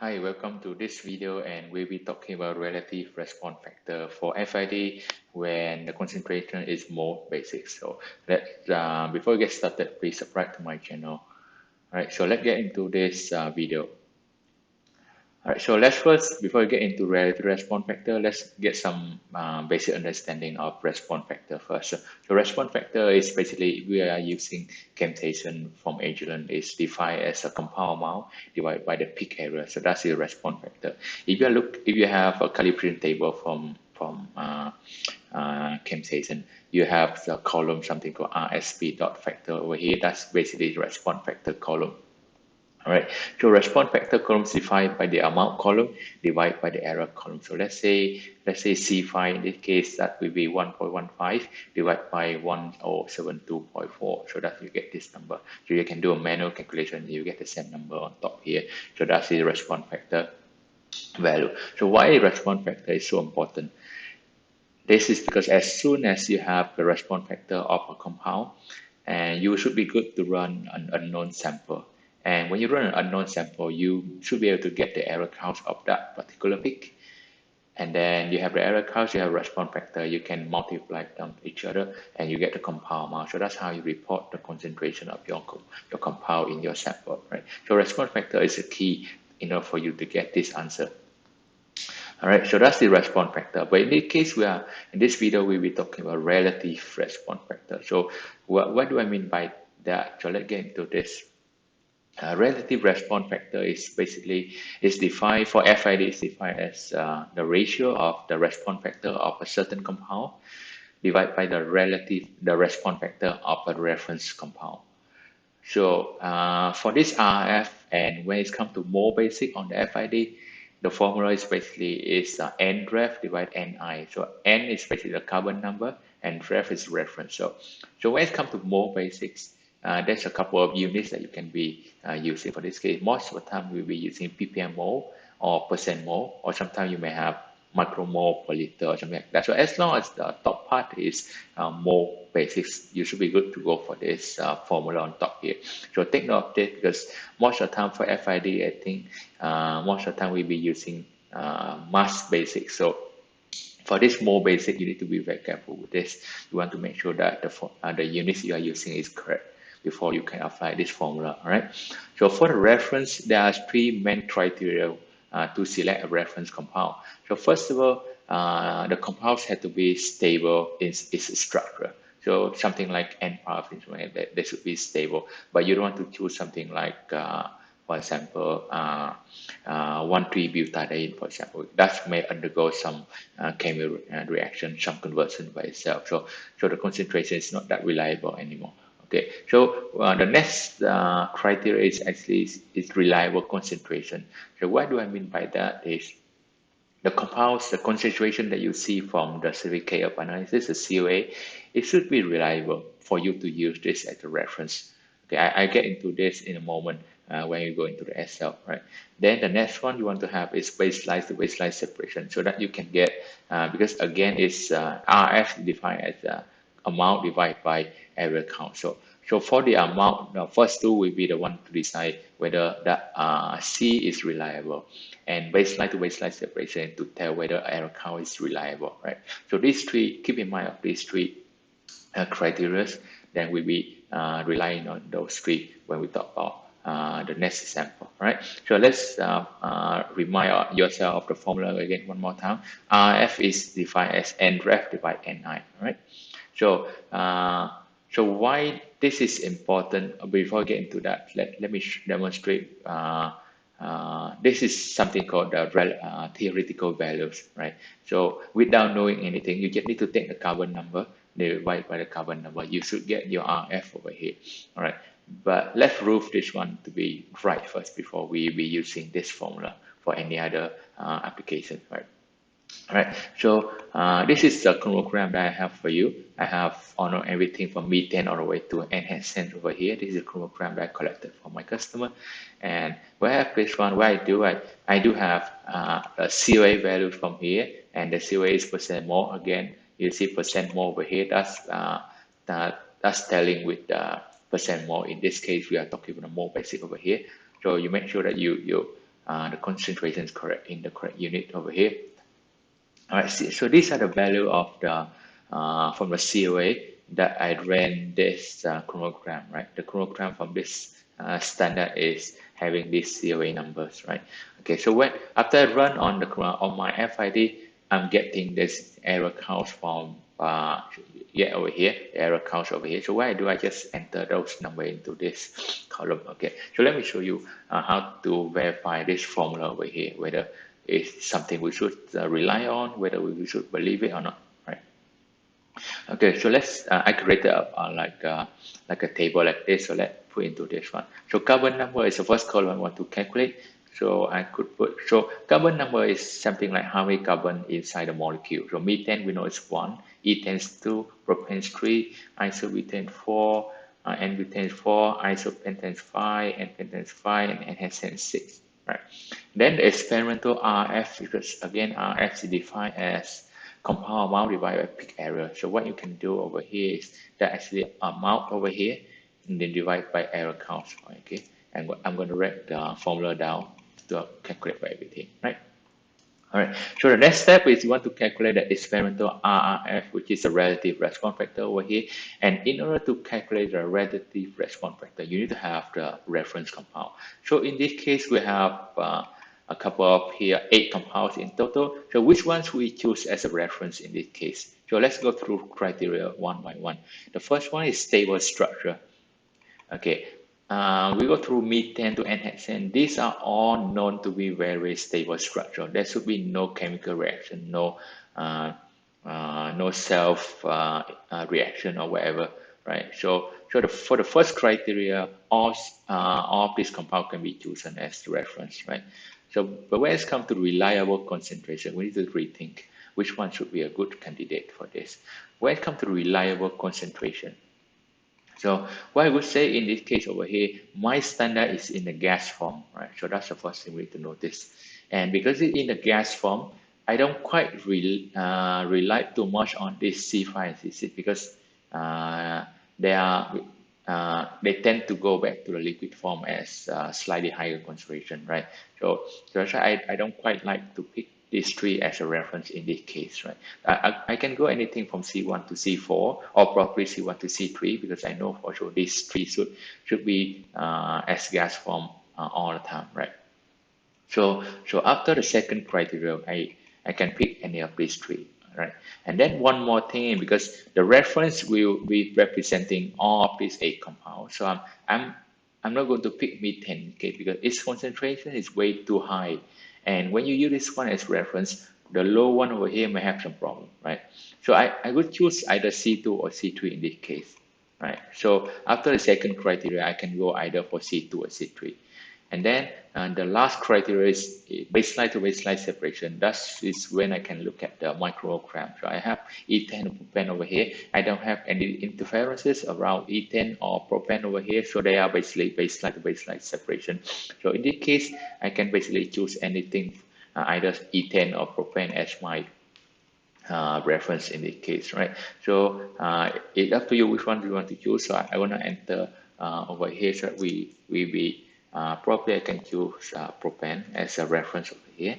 Hi, welcome to this video, and we'll be talking about relative response factor for FID when the concentration is more basic. So before we get started, please subscribe to my channel. All right, so let's get into this video. All right, so let's first, before we get into relative response factor, let's get some basic understanding of response factor first. So response factor is basically we are using Chemstation from Agilent. It's defined as a compound amount divided by the peak area. So that's the response factor. If you have a calibration table from Chemstation, you have the column something called RSP dot factor over here. That's basically the response factor column. All right, so response factor column is defined by the amount column divided by the error column. So let's say C5 in this case, that will be 1.15 divided by 1072.4. So that you get this number. So you can do a manual calculation, you get the same number on top here. So that's the response factor value. So why response factor is so important? This is because as soon as you have the response factor of a compound, and you should be good to run an unknown sample. And when you run an unknown sample, you should be able to get the error count of that particular peak. And then you have the error count, you have response factor, you can multiply them each other, and you get the compound amount. So that's how you report the concentration of your compound in your sample, right? So response factor is a key in order for you to get this answer. All right, so that's the response factor. But in this case, in this video, we'll be talking about relative response factor. So what do I mean by that? So let's get into this. Relative response factor is defined for FID. It's defined as the ratio of the response factor of a certain compound divided by the response factor of a reference compound. So for this RF, and when it comes to more basic on the FID, the formula is N ref divided Ni. So N is basically the carbon number, and ref is reference. So when it comes to more basics, there's a couple of units that you can be using for this case. Most of the time we'll be using ppm mole or percent mole, or sometimes you may have micromole per liter or something like that. So as long as the top part is mole basics, you should be good to go for this formula on top here. So take note of this, because most of the time for FID, I think most of the time we'll be using mass basics. So for this more basic, you need to be very careful with this. You want to make sure that the units you are using is correct before you can apply this formula. All right. So for the reference, there are three main criteria to select a reference compound. So first of all, the compounds have to be stable in its structure. So something like N-paraffin, they should be stable. But you don't want to choose something like, for example, 1,3-butadiene, for example. That may undergo some chemical reaction, some conversion by itself. So the concentration is not that reliable anymore. Okay, so the next criteria is reliable concentration. So what do I mean by that is the compounds, the concentration that you see from the certificate of analysis, the COA, it should be reliable for you to use this as a reference. Okay, I get into this in a moment when you go into the Excel, right? Then the next one you want to have is baseline to baseline separation, so that you can get, because again, it's RF defined as amount divided by error count. So for the amount, the first two will be the one to decide whether that C is reliable, and baseline to baseline separation to tell whether error count is reliable, right? So these three, keep in mind of these three criteria, then we'll be relying on those three when we talk about the next example, right? So let's remind yourself of the formula again one more time. RF is defined as N ref divided Ni, right? So why this is important? Before I get into that, let me demonstrate. This is something called the theoretical values, right? So without knowing anything, you just need to take the carbon number, divide by the carbon number. You should get your RF over here, all right? But let's prove this one to be right first before we be using this formula for any other application, right? All right, so this is the chromogram that I have for you. I have on everything from methane all the way to enhancement over here. This is a chromogram that I collected for my customer. And where I have this one, what I do have a COA value from here, and the COA is percent mole. Again, you see percent mole over here. That's telling with the percent mole. In this case, we are talking about the mole basic over here. So you make sure that you the concentration is correct in the correct unit over here. All right, so these are the value of the from the COA that I ran this chronogram, right? The chronogram from this standard is having these COA numbers, right? Okay, so when after I run on the on my FID, I'm getting this error count from over here, the error count over here. So what I do, I just enter those number into this column. Okay, so let me show you how to verify this formula over here, whether it's something we should rely on, whether we should believe it or not, right? Okay, so let's I created like a table like this. So let's put into this one. So carbon number is the first column I want to calculate. So I could put, so carbon number is something like how many carbon inside the molecule. So methane we know is 1, ethane is 2, propane is 3, isobutane 4, n-butane is 4, isopentane is 5, n-pentane is 5, and n-hexane is 6. Right. Then the experimental RF, because again RF is defined as compound amount divided by peak area. So what you can do over here is that actually amount over here and then divide by error count. Okay, and I'm going to write the formula down to calculate for everything, right? All right, so the next step is you want to calculate the experimental RRF, which is the relative response factor over here. And in order to calculate the relative response factor, you need to have the reference compound. So in this case, we have a couple of here, 8 compounds in total. So which ones we choose as a reference in this case? So let's go through criteria one by one. The first one is stable structure. Okay, we go through methane to n-hexane. These are all known to be very stable structure. There should be no chemical reaction, no self reaction or whatever, right? So for the first criteria, all of these compounds can be chosen as the reference, right? So, but when it's come to reliable concentration, we need to rethink which one should be a good candidate for this. When it comes to reliable concentration, so what I would say in this case over here, my standard is in the gas form, right? So that's the first thing we need to notice. And because it's in the gas form, I don't quite rely too much on this C5 and C6 because they tend to go back to the liquid form as slightly higher concentration, right? So that's why I don't quite like to pick these 3 as a reference in this case, right? I can go anything from C1 to C4 or probably C1 to C3 because I know for sure these 3 should be as gas form all the time, right? So after the second criteria, I can pick any of these 3, right? And then one more thing, because the reference will be representing all of these 8 compounds. So I'm not going to pick methane, okay, because its concentration is way too high. And when you use this one as reference, the low one over here may have some problem, right? So I would choose either C2 or C3 in this case, right? So after the second criteria, I can go either for C2 or C3. And then the last criteria is baseline to baseline separation. That is when I can look at the microgram. So I have ethane and propane over here. I don't have any interferences around ethane or propane over here. So they are basically baseline to baseline separation. So in this case, I can basically choose anything, either ethane or propane as my reference in this case, right? So it's up to you which one you want to choose. So I want to enter over here so we probably I can choose propane as a reference over here.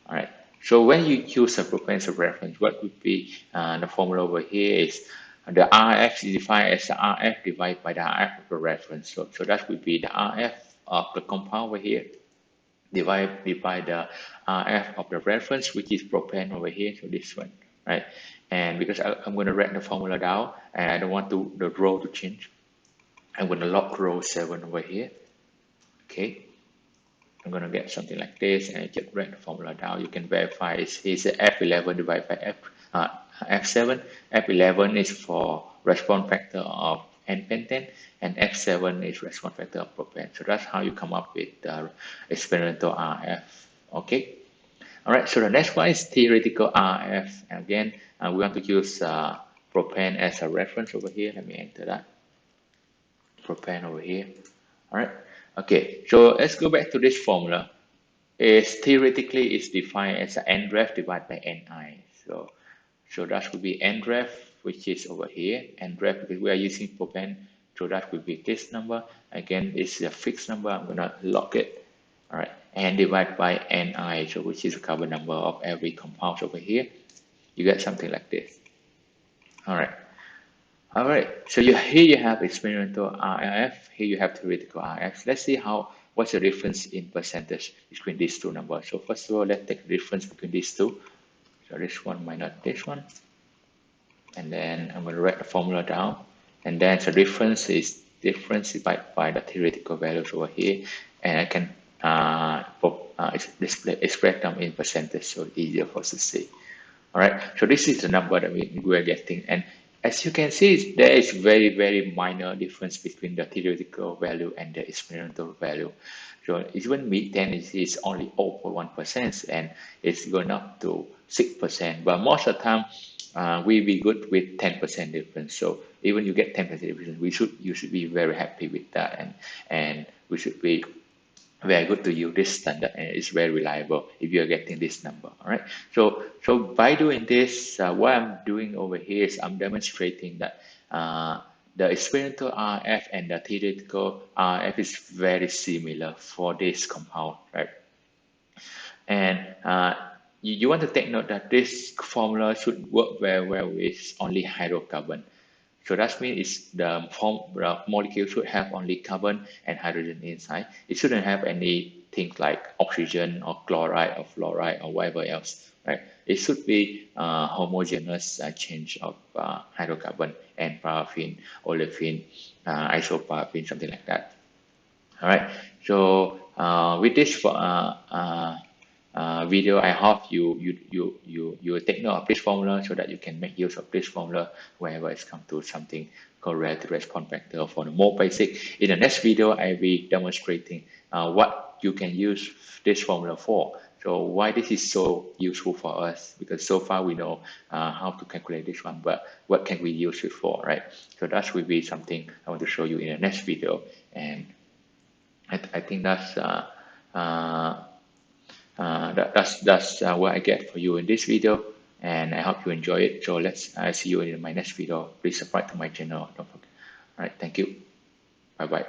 All right. So when you choose a propane as a reference, what would be the formula over here is the RF is defined as the RF divided by the RF of the reference. So that would be the RF of the compound over here divided by the RF of the reference, which is propane over here. So this one, right? And because I'm going to write the formula down, and I don't want the row to change, I'm going to lock row 7 over here. Okay, I'm going to get something like this, and I just write the formula down. You can verify it's F11 divided by F7. F11 is for response factor of n-pentane, and F7 is response factor of propane. So that's how you come up with the experimental RF. Okay. All right. So the next one is theoretical RF. Again, we want to use propane as a reference over here. Let me enter that. Propane over here. All right. Okay, so let's go back to this formula. Theoretically it's defined as an nref divided by ni. So that would be nref, which is over here. Nref, because we are using propane, so that would be this number. Again, it's a fixed number. I'm gonna lock it. All right, and divide by Ni, so which is the carbon number of every compound over here. You get something like this. All right. All right. So here you have experimental RF. Here you have theoretical RF. Let's see what's the difference in percentage between these two numbers. So first of all, let's take the difference between these two. So this one minus this one, and then I'm going to write the formula down. And then the difference is divided by the theoretical values over here, and I can express them in percentage, so it's easier for us to see. All right, so this is the number that we're getting, and as you can see, there is very minor difference between the theoretical value and the experimental value. So even methane is only 0.1%, and it's going up to 6%. But most of the time, we be good with 10% difference. So even you get 10% difference, you should be very happy with that, and we should be very good to use this standard, and it's very reliable if you're getting this number. All right, so by doing this, what I'm doing over here is I'm demonstrating that the experimental RF and the theoretical RF is very similar for this compound, right? And you want to take note that this formula should work very well with only hydrocarbon. So that means the molecule should have only carbon and hydrogen inside. It shouldn't have anything like oxygen or chloride or fluoride or whatever else, right? It should be homogeneous change of hydrocarbon and paraffin, olefin, isoparaffin, something like that. All right. So with this video, I hope you take note of this formula so that you can make use of this formula whenever it's come to something called relative response factor for the more basic. In the next video, I will be demonstrating what you can use this formula for. So why this is so useful for us, because so far we know how to calculate this one, but what can we use it for, right? So that will be something I want to show you in the next video, and I think that's what I get for you in this video, and I hope you enjoy it. So I see you in my next video. Please subscribe to my channel. Don't forget. All right, thank you. Bye bye.